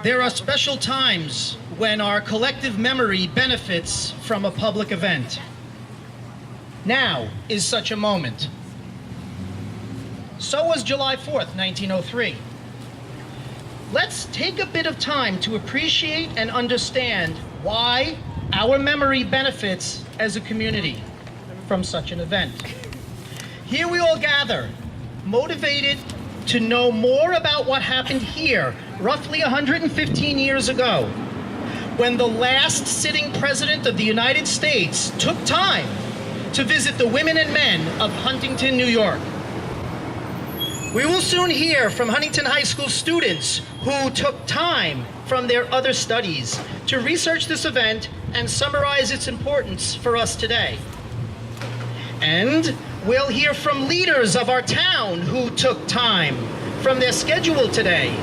There are special times when our collective memory benefits from a public event. Now is such a moment. So was July 4th, 1903. Let's take a bit of time to appreciate and understand why our memory benefits as a community from such an event. Here we all gather, motivated to know more about what happened here roughly 115 years ago, when the last sitting president of the United States took time to visit the women and men of Huntington, New York. We will soon hear from Huntington High School students who took time from their other studies to research this event and summarize its importance for us today. And we'll hear from leaders of our town who took time from their schedule today,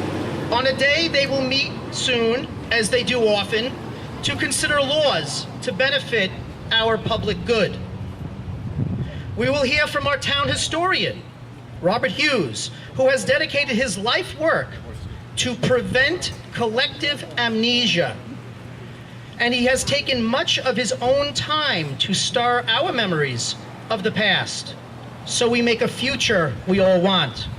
on a day they will meet soon, as they do often, to consider laws to benefit our public good. We will hear from our town historian, Robert Hughes, who has dedicated his life work to prevent collective amnesia. And he has taken much of his own time to star our memories of the past, so we make a future we all want.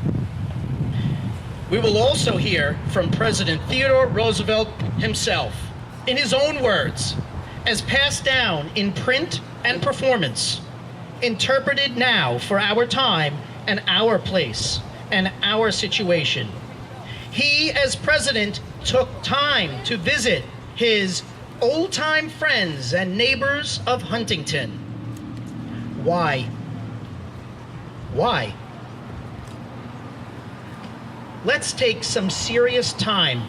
We will also hear from President Theodore Roosevelt himself, in his own words, as passed down in print and performance, interpreted now for our time and our place and our situation. He, as president, took time to visit his old-time friends and neighbors of Huntington. Why? Why? Let's take some serious time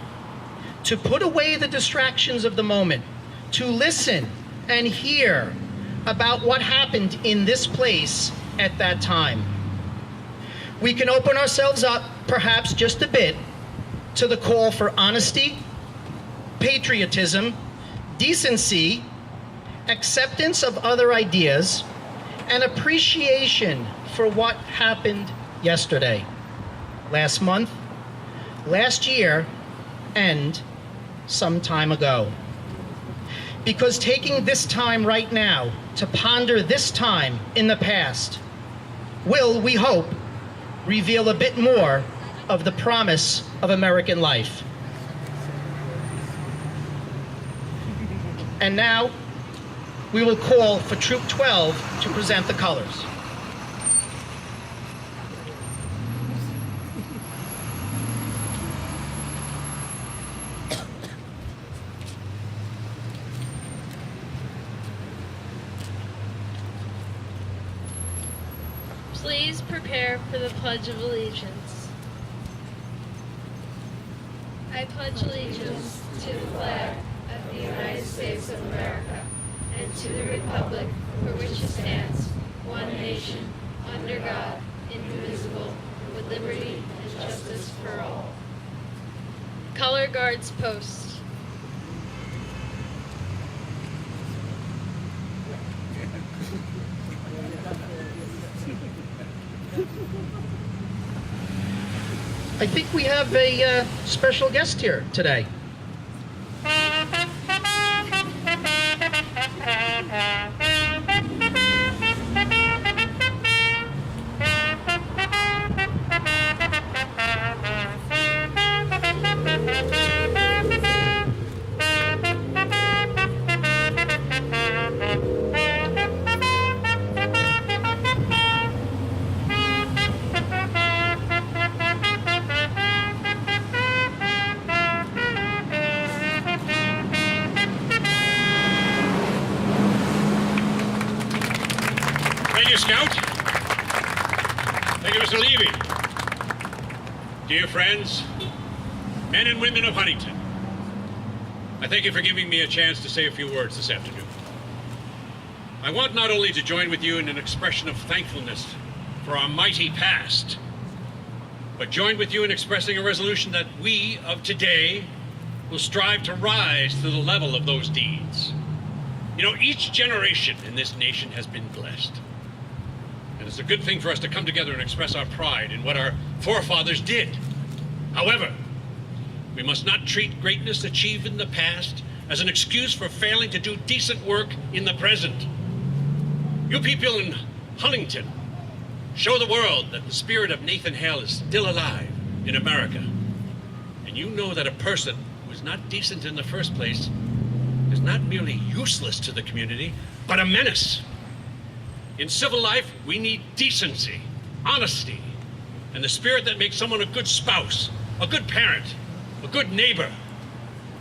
to put away the distractions of the moment, to listen and hear about what happened in this place at that time. We can open ourselves up, perhaps just a bit, to the call for honesty, patriotism, decency, acceptance of other ideas, and appreciation for what happened yesterday, last month, last year, and some time ago. Because taking this time right now to ponder this time in the past will, we hope, reveal a bit more of the promise of American life. And now, we will call for Troop 12 to present the colors. Please prepare for the Pledge of Allegiance. I pledge allegiance to the flag of the United States of America and to the republic for which it stands, one nation, under God, indivisible, with liberty and justice for all. Color Guards Post. I think we have a special guest here today. Thank you, Scout. Thank you, Mr. Levy. Dear friends, men and women of Huntington, I thank you for giving me a chance to say a few words this afternoon. I want not only to join with you in an expression of thankfulness for our mighty past, but join with you in expressing a resolution that we of today will strive to rise to the level of those deeds. You know, each generation in this nation has been blessed. And it's a good thing for us to come together and express our pride in what our forefathers did. However, We must not treat greatness achieved in the past as an excuse for failing to do decent work in the present. You people in Huntington show the world that the spirit of Nathan Hale is still alive in America. And you know that a person who is not decent in the first place is not merely useless to the community, but a menace. In civil life, we need decency, honesty, and the spirit that makes someone a good spouse, a good parent, a good neighbor,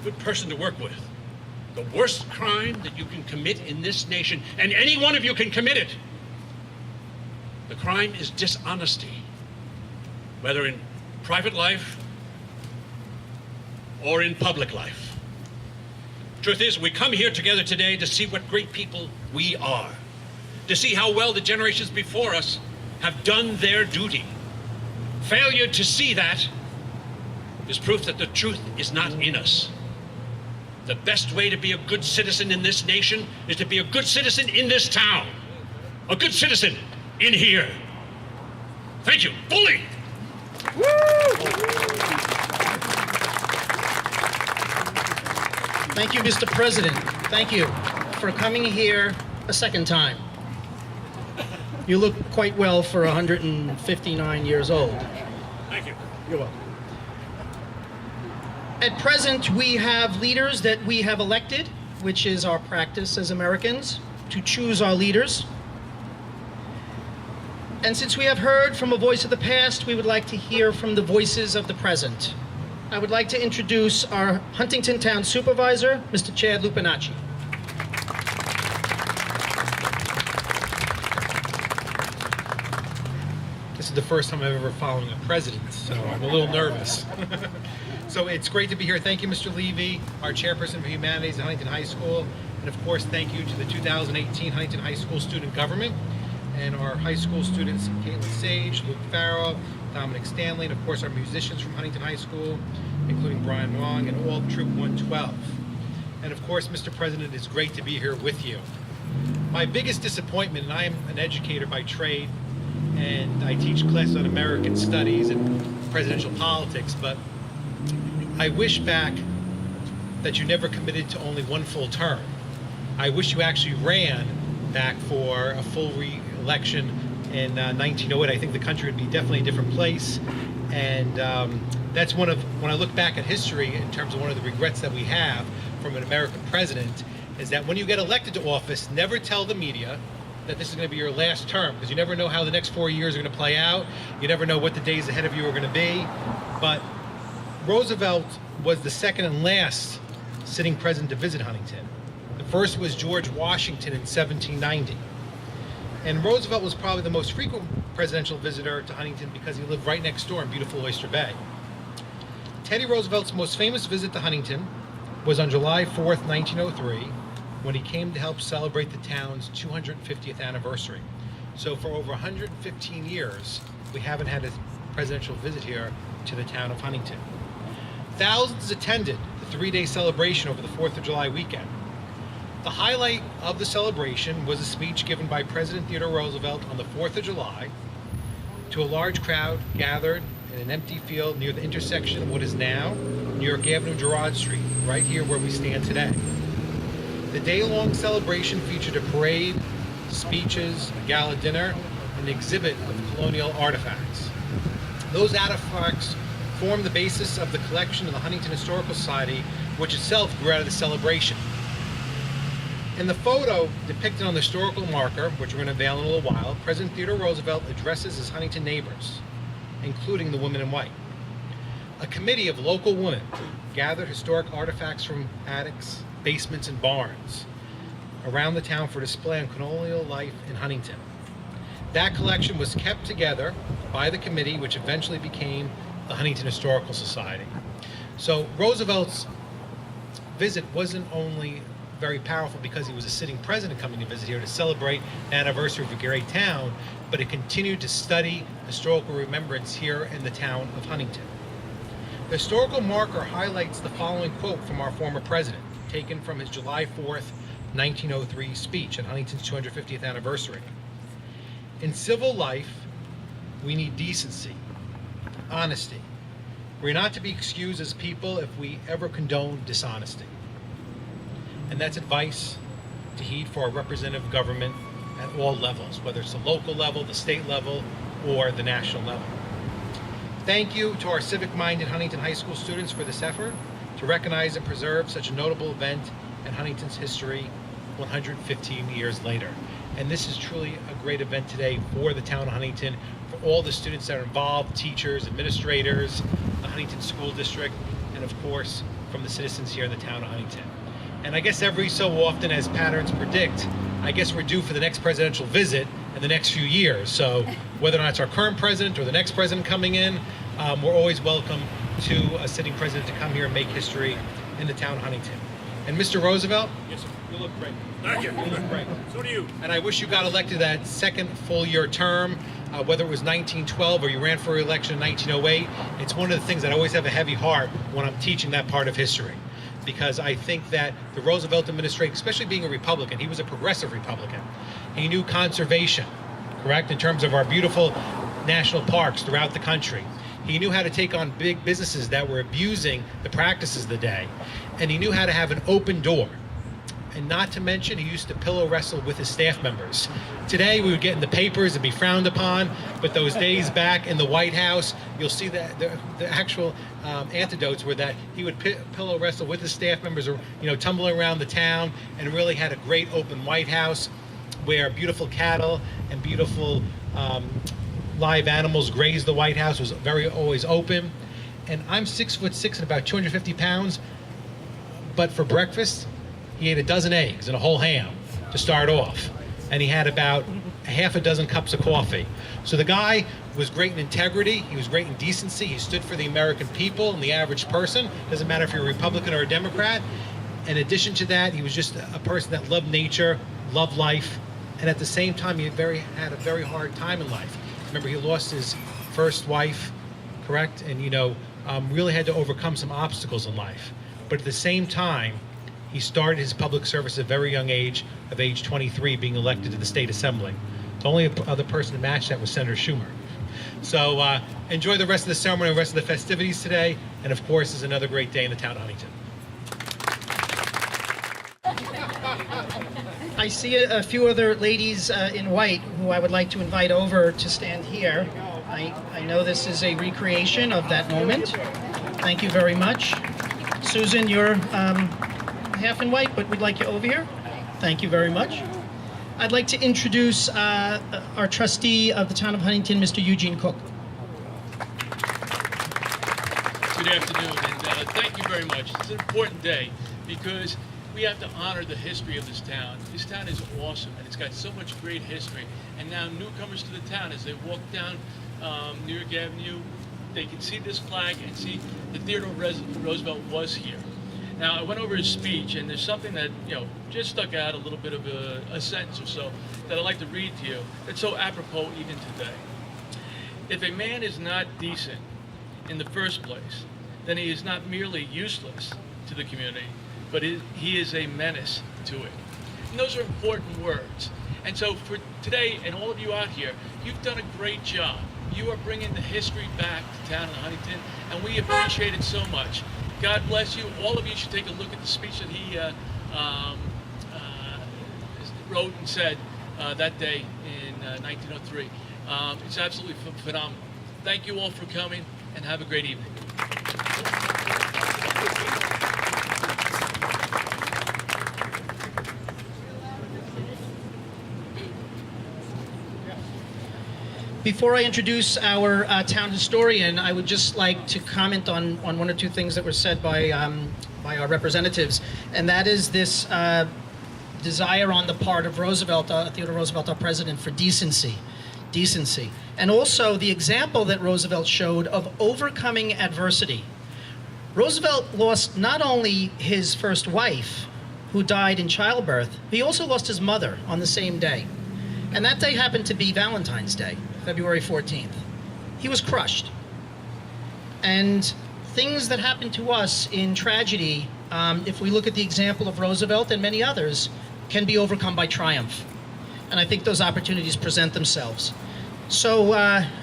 a good person to work with. The worst crime that you can commit in this nation, and any one of you can commit it, the crime is dishonesty, whether in private life or in public life. Truth is, we come here together today to see what great people we are, to see how well the generations before us have done their duty. Failure to see that is proof that the truth is not in us. The best way to be a good citizen in this nation is to be a good citizen in this town, a good citizen in here. Thank you. Bully! Thank you, Mr. President. Thank you for coming here a second time. You look quite well for 159 years old. Thank you. You're welcome. At present, we have leaders that we have elected, which is our practice as Americans, to choose our leaders. And since we have heard from a voice of the past, we would like to hear from the voices of the present. I would like to introduce our Huntington Town Supervisor, Mr. Chad Lupinacci. This is the first time I've ever following a president, so I'm a little nervous. So it's great to be here. Thank you, Mr. Levy, our Chairperson for Humanities at Huntington High School. And of course, thank you to the 2018 Huntington High School Student Government and our high school students, Caitlin Sage, Luke Farrell, Dominic Stanley, and of course our musicians from Huntington High School, including Brian Wong and all Troop 112. And of course, Mr. President, it's great to be here with you. My biggest disappointment, and I am an educator by trade, and I teach classes on American studies and presidential politics, but I wish back that you never committed to only one full term. I wish you actually ran back for a full re-election in 1908. I think the country would be definitely a different place. And that's when I look back at history in terms of one of the regrets that we have from an American president, is that when you get elected to office, never tell the media that this is going to be your last term, because you never know how the next 4 years are going to play out. You never know what the days ahead of you are going to be. But Roosevelt was the second and last sitting president to visit Huntington. The first was George Washington in 1790. And Roosevelt was probably the most frequent presidential visitor to Huntington because he lived right next door in beautiful Oyster Bay. Teddy Roosevelt's most famous visit to Huntington was on July 4th, 1903, when he came to help celebrate the town's 250th anniversary. So for over 115 years, we haven't had a presidential visit here to the town of Huntington. Thousands attended the 3-day celebration over the 4th of July weekend. The highlight of the celebration was a speech given by President Theodore Roosevelt on the 4th of July to a large crowd gathered in an empty field near the intersection of what is now New York Avenue, Girard Street, right here where we stand today. The day-long celebration featured a parade, speeches, a gala dinner, and an exhibit of colonial artifacts. Those artifacts formed the basis of the collection of the Huntington Historical Society, which itself grew out of the celebration. In the photo depicted on the historical marker, which we're going to unveil in a little while, President Theodore Roosevelt addresses his Huntington neighbors, including the women in white. A committee of local women gathered historic artifacts from attics, basements, and barns around the town for display on colonial life in Huntington. That collection was kept together by the committee, which eventually became the Huntington Historical Society. So Roosevelt's visit wasn't only very powerful because he was a sitting president coming to visit here to celebrate the anniversary of a great town, but it continued to study historical remembrance here in the town of Huntington. The historical marker highlights the following quote from our former president, taken from his July 4th, 1903 speech at Huntington's 250th anniversary. In civil life, we need decency, honesty, We're not to be excused as people if we ever condone dishonesty. And that's advice to heed for our representative government at all levels, whether it's the local level, the state level, or the national level. Thank you to our civic-minded Huntington High School students for this effort to recognize and preserve such a notable event in Huntington's history 115 years later. And this is truly a great event today for the town of Huntington, for all the students that are involved, teachers, administrators, the Huntington School District, and of course, from the citizens here in the town of Huntington. And I guess every so often, as patterns predict, I guess we're due for the next presidential visit in the next few years. So whether or not it's our current president or the next president coming in, we're always welcome to a sitting president to come here and make history in the town of Huntington. And Mr. Roosevelt, Yes, sir. you look great. Thank you. You look great. So do you. And I wish you got elected that second full year term, whether it was 1912 or you ran for re-election in 1908. It's one of the things that I always have a heavy heart when I'm teaching that part of history. Because I think that the Roosevelt administration, especially being a Republican, he was a progressive Republican. He knew conservation, correct, in terms of our beautiful national parks throughout the country. He knew how to take on big businesses that were abusing the practices of the day. And he knew how to have an open door. And not to mention, he used to pillow wrestle with his staff members. Today, we would get in the papers and be frowned upon, but those days back in the White House, you'll see that the actual antidotes were that he would pillow wrestle with his staff members, or tumbling around the town, and really had a great open White House where beautiful cattle and beautiful live animals grazed the White House. It was always open. And I'm 6'6" and about 250 pounds, but for breakfast, he ate a dozen eggs and a whole ham to start off. And he had about a half a dozen cups of coffee. So the guy was great in integrity, he was great in decency, he stood for the American people and the average person. Doesn't matter if you're a Republican or a Democrat. In addition to that, he was just a person that loved nature, loved life, and at the same time, he had a very hard time in life. Remember, he lost his first wife, correct? And really had to overcome some obstacles in life. But at the same time, he started his public service at a very young age, of age 23, being elected to the state assembly. The only other person to match that was Senator Schumer. So enjoy the rest of the ceremony and the rest of the festivities today. And of course, it's another great day in the town of Huntington. I see a few other ladies in white who I would like to invite over to stand here. I know this is a recreation of that moment. Thank you very much. Susan, you're half in white, but we'd like you over here. Thank you very much. I'd like to introduce our trustee of the town of Huntington, Mr. Eugene Cook. Good afternoon, and thank you very much. It's an important day because we have to honor the history of this town. This town is awesome, and it's got so much great history. And now newcomers to the town, as they walk down New York Avenue, they can see this flag and see that Theodore Roosevelt was here. Now, I went over his speech, and there's something that, just stuck out, a little bit of a sentence or so, that I'd like to read to you. It's so apropos even today. If a man is not decent in the first place, then he is not merely useless to the community, but he is a menace to it. And those are important words. And so for today, and all of you out here, you've done a great job. You are bringing the history back to town of Huntington, and we appreciate it so much. God bless you. All of you should take a look at the speech that he wrote and said that day in 1903. It's absolutely phenomenal. Thank you all for coming, and have a great evening. Before I introduce our town historian, I would just like to comment on one or two things that were said by our representatives, and that is this desire on the part of Roosevelt, Theodore Roosevelt, our president, for decency, and also the example that Roosevelt showed of overcoming adversity. Roosevelt lost not only his first wife, who died in childbirth, but he also lost his mother on the same day. And that day happened to be Valentine's Day, February 14th. He was crushed. And things that happen to us in tragedy, if we look at the example of Roosevelt and many others, can be overcome by triumph. And I think those opportunities present themselves. So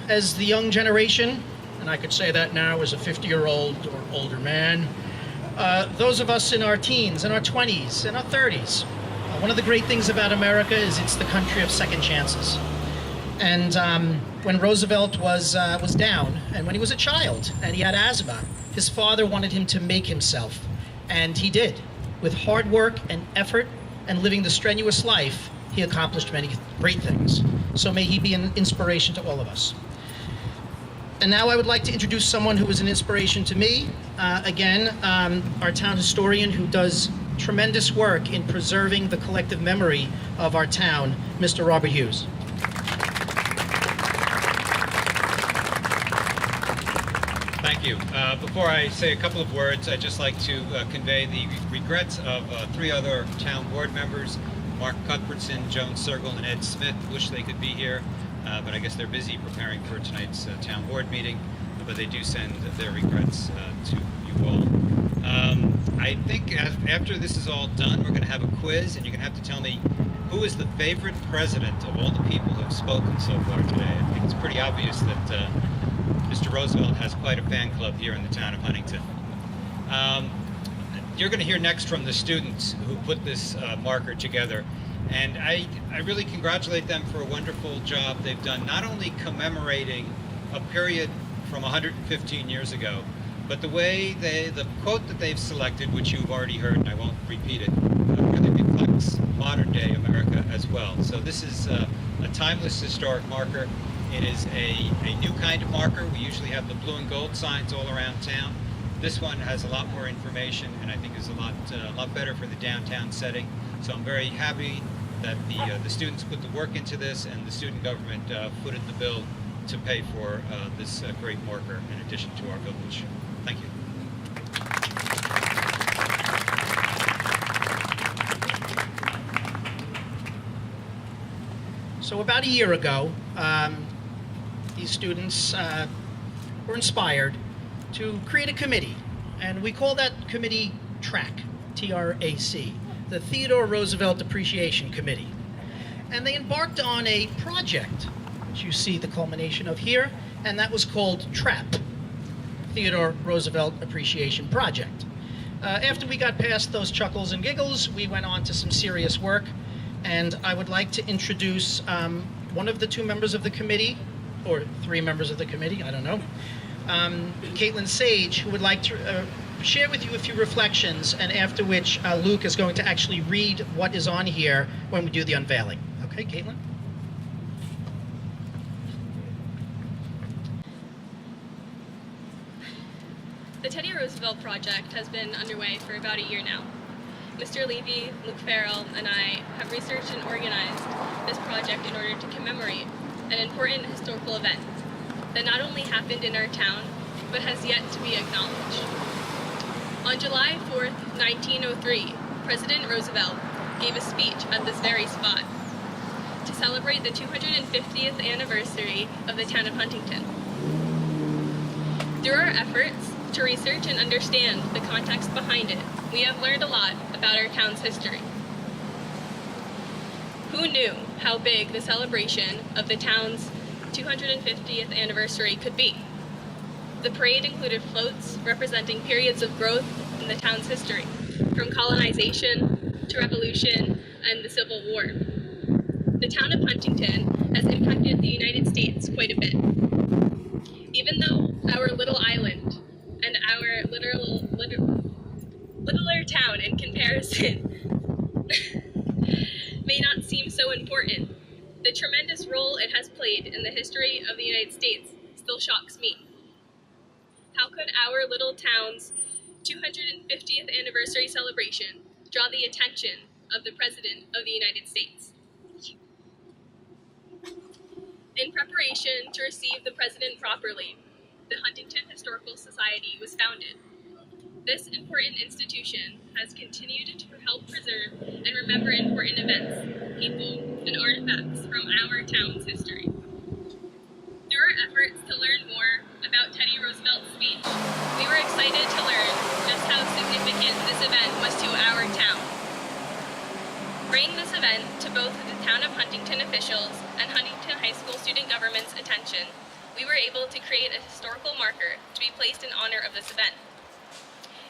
as the young generation, and I could say that now as a 50-year-old or older man. Those of us in our teens, in our 20s, in our 30s. One of the great things about America is it's the country of second chances. And when Roosevelt was down, and when he was a child, and he had asthma, his father wanted him to make himself, and he did. With hard work and effort and living the strenuous life, he accomplished many great things. So may he be an inspiration to all of us. And now I would like to introduce someone who was an inspiration to me. Our town historian who does tremendous work in preserving the collective memory of our town, Mr. Robert Hughes. Thank you. Before I say a couple of words, I'd just like to convey the regrets of 3 other town board members, Mark Cuthbertson, Joan Sergel, and Ed Smith. Wish they could be here, but I guess they're busy preparing for tonight's town board meeting, but they do send their regrets to you all. I think after this is all done, we're going to have a quiz, and you're going to have to tell me who is the favorite president of all the people who have spoken so far today. I think it's pretty obvious that Mr. Roosevelt has quite a fan club here in the town of Huntington. You're going to hear next from the students who put this marker together, and I really congratulate them for a wonderful job they've done, not only commemorating a period from 115 years ago, but the way the quote that they've selected, which you've already heard, and I won't repeat it, really reflects modern day America as well. So this is a timeless historic marker. It is a new kind of marker. We usually have the blue and gold signs all around town. This one has a lot more information, and I think is a lot better for the downtown setting. So I'm very happy that the students put the work into this, and the student government footed the bill to pay for this great marker in addition to our village. Thank you. So about a year ago, these students were inspired to create a committee, and we call that committee TRAC, T-R-A-C, the Theodore Roosevelt Appreciation Committee. And they embarked on a project, which you see the culmination of here, and that was called TRAP, Theodore Roosevelt Appreciation Project. After we got past those chuckles and giggles, we went on to some serious work, and I would like to introduce one of the 2 members of the committee, or 3 members of the committee, I don't know, Caitlin Sage, who would like to share with you a few reflections, and after which Luke is going to actually read what is on here when we do the unveiling. Okay, Caitlin? The Teddy Roosevelt Project has been underway for about a year now. Mr. Levy, Luke Farrell, and I have researched and organized this project in order to commemorate an important historical event that not only happened in our town, but has yet to be acknowledged. On July 4th, 1903, President Roosevelt gave a speech at this very spot to celebrate the 250th anniversary of the town of Huntington. Through our efforts to research and understand the context behind it, we have learned a lot about our town's history. Who knew how big the celebration of the town's 250th anniversary could be? The parade included floats representing periods of growth in the town's history, from colonization to revolution and the Civil War. The town of Huntington has impacted the United States quite a bit. Even though our little island and our littler town in comparison may not seem so important, the tremendous role it has played in the history of the United States still shocks me. How could our little town's 250th anniversary celebration draw the attention of the President of the United States? In preparation to receive the President properly, the Huntington Historical Society was founded. This important institution has continued to help preserve and remember important events, people, and artifacts from our town's history. Through our efforts to learn more about Teddy Roosevelt's speech, we were excited to learn just how significant this event was to our town. Bringing this event to both the town of Huntington officials and Huntington High School student government's attention, we were able to create a historical marker to be placed in honor of this event.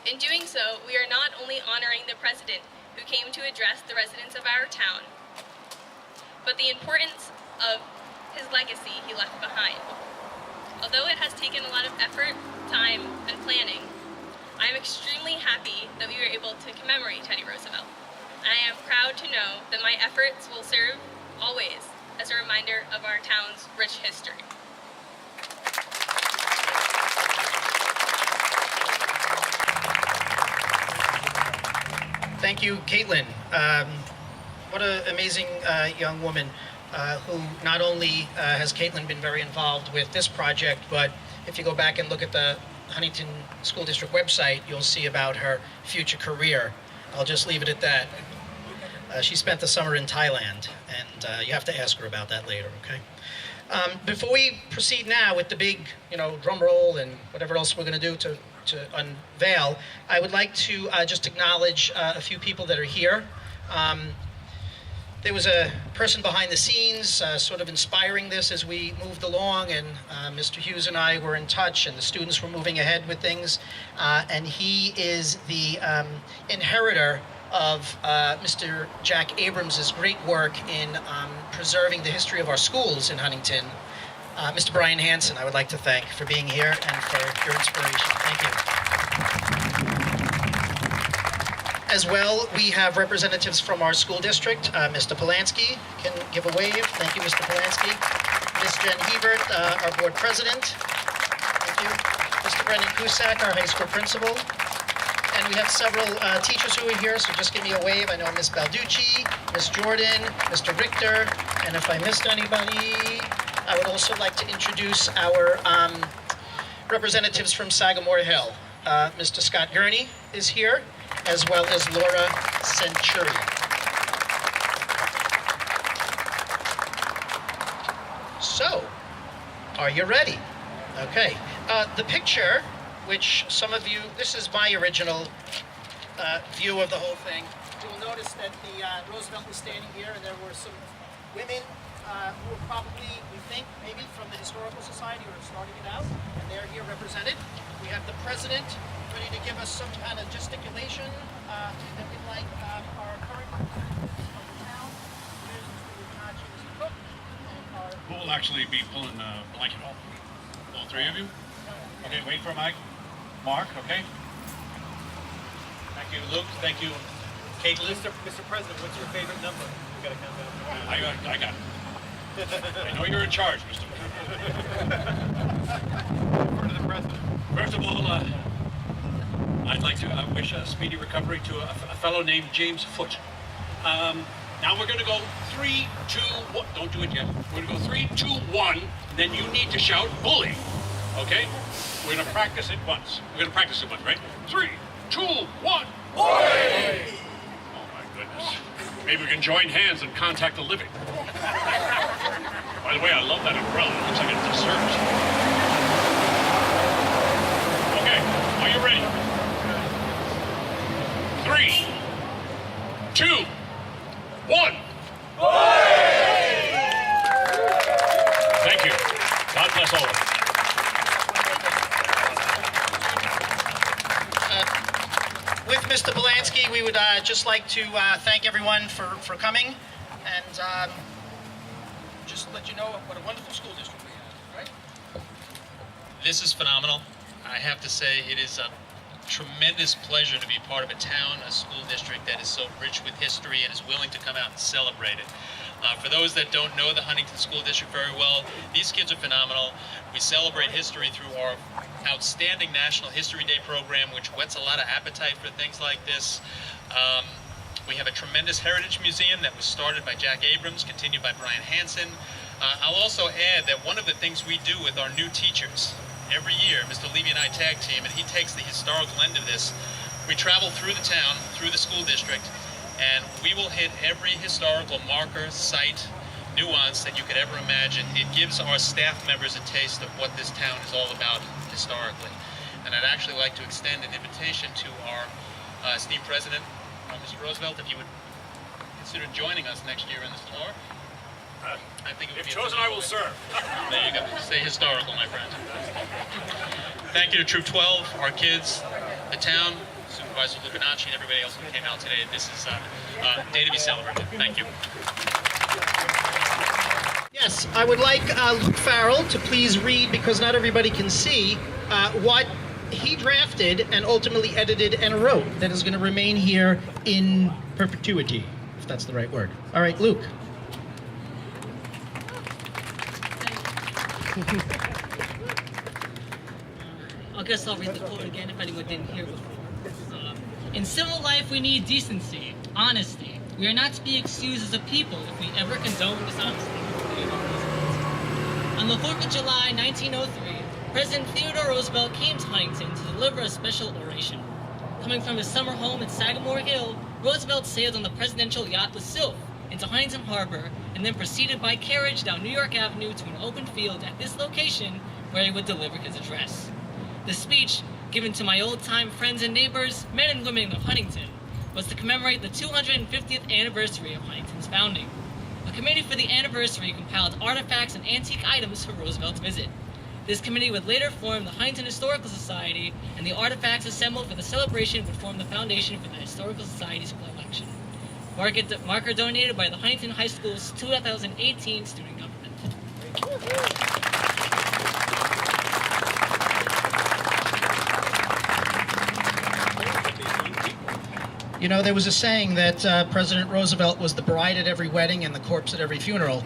In doing so, we are not only honoring the president who came to address the residents of our town, but the importance of his legacy he left behind. Although it has taken a lot of effort, time, and planning, I am extremely happy that we were able to commemorate Teddy Roosevelt. And I am proud to know that my efforts will serve always as a reminder of our town's rich history. Thank you, Caitlin. What an amazing young woman who not only has Caitlin been very involved with this project, but if you go back and look at the Huntington School District website, you'll see about her future career. I'll just leave it at that. She spent the summer in Thailand, and you have to ask her about that later, okay? Before we proceed now with the big, drum roll and whatever else we're going to do to unveil, I would like to just acknowledge a few people that are here. There was a person behind the scenes sort of inspiring this as we moved along, and Mr. Hughes and I were in touch, and the students were moving ahead with things. And he is the inheritor of Mr. Jack Abrams' great work in preserving the history of our schools in Huntington. Mr. Brian Hansen, I would like to thank for being here and for your inspiration. Thank you. As well, we have representatives from our school district. Mr. Polanski can give a wave. Thank you, Mr. Polanski. Ms. Jen Hebert, our board president. Thank you. Mr. Brendan Cusack, our high school principal. And we have several teachers who are here, so just give me a wave. I know Ms. Balducci, Ms. Jordan, Mr. Richter, and if I missed anybody, I would also like to introduce our representatives from Sagamore Hill. Mr. Scott Gurney is here, as well as Laura Centuri. So, are you ready? Okay. The picture, which some of you, this is my original view of the whole thing. You will notice that the Roosevelt was standing here, and there were some women who are probably, we think, maybe from the Historical Society or starting it out, and they're here represented. We have the president ready to give us some kind of gesticulation that we'd like our current of the town. Here's Mr. Rubinacci, Mr. Cook, and our... Who will actually be pulling the blanket off? All three of you? Okay, wait for a mic. Mark, okay? Thank you, Luke. Thank you, Caitlin. Mr. President, what's your favorite number? We got to count down. I got it. I know you're in charge, Mr. Refer to the president. First of all, I'd like to wish a speedy recovery to a fellow named James Foote. Now we're going to go 3, 2, 1. Don't do it yet. We're going to go 3, 2, 1. Then you need to shout bully. Okay? We're going to practice it once. We're going to practice it once, right? 3, 2, 1. Bully! Oh my goodness. Maybe we can join hands and contact the living. By the way, I love that umbrella. It looks like a dessert. Okay, are you ready? 3, 2, 1. Thank you. God bless all of you. With Mr. Polanski, we would just like to thank everyone for coming, and just let you know what a wonderful school district we have, right? This is phenomenal. I have to say it is a tremendous pleasure to be part of a town, a school district that is so rich with history and is willing to come out and celebrate it. For those that don't know the Huntington School District very well, these kids are phenomenal. We celebrate history through our outstanding National History Day program, which whets a lot of appetite for things like this. We have a tremendous heritage museum that was started by Jack Abrams, continued by Brian Hansen. I'll also add that one of the things we do with our new teachers, every year, Mr. Levy and I tag team, and he takes the historical end of this. We travel through the town, through the school district, and we will hit every historical marker, site, nuance that you could ever imagine. It gives our staff members a taste of what this town is all about historically. And I'd actually like to extend an invitation to our esteemed president, Mr. Roosevelt, if you would consider joining us next year in this tour. I think it would If be chosen, I will serve. There you go. Stay historical, my friend. Thank you to Troop 12, our kids, the town, Supervisor Lupinacci, and everybody else who came out today. This is a day to be celebrated. Thank you. Yes, I would like Luke Farrell to please read, because not everybody can see, what he drafted and ultimately edited and wrote that is going to remain here in perpetuity, if that's the right word. All right, Luke. I guess I'll read the quote again if anyone didn't hear before. In civil life, we need decency, honesty. We are not to be excused as a people if we ever condone dishonesty. On the 4th of July, 1903, President Theodore Roosevelt came to Huntington to deliver a special oration. Coming from his summer home at Sagamore Hill, Roosevelt sailed on the presidential yacht the Sylph into Huntington Harbor and then proceeded by carriage down New York Avenue to an open field at this location where he would deliver his address. The speech, given to my old-time friends and neighbors, men and women of Huntington, was to commemorate the 250th anniversary of Huntington's founding. A committee for the anniversary compiled artifacts and antique items for Roosevelt's visit. This committee would later form the Huntington Historical Society, and the artifacts assembled for the celebration would form the foundation for the Historical Society's collection. Marker donated by the Huntington High School's 2018 student government. You know, there was a saying that President Roosevelt was the bride at every wedding and the corpse at every funeral.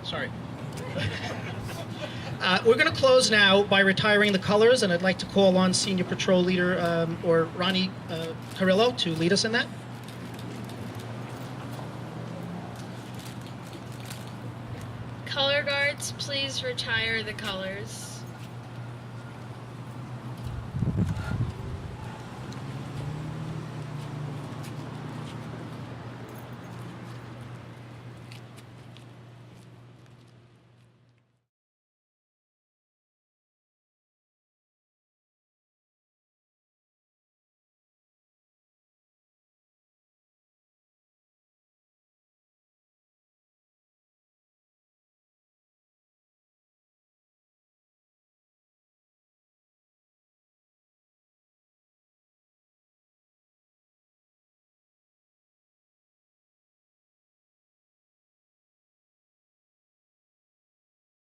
Sorry. We're going to close now by retiring the colors, and I'd like to call on Senior Patrol Leader or Ronnie Carrillo to lead us in that. Color guards, please retire the colors.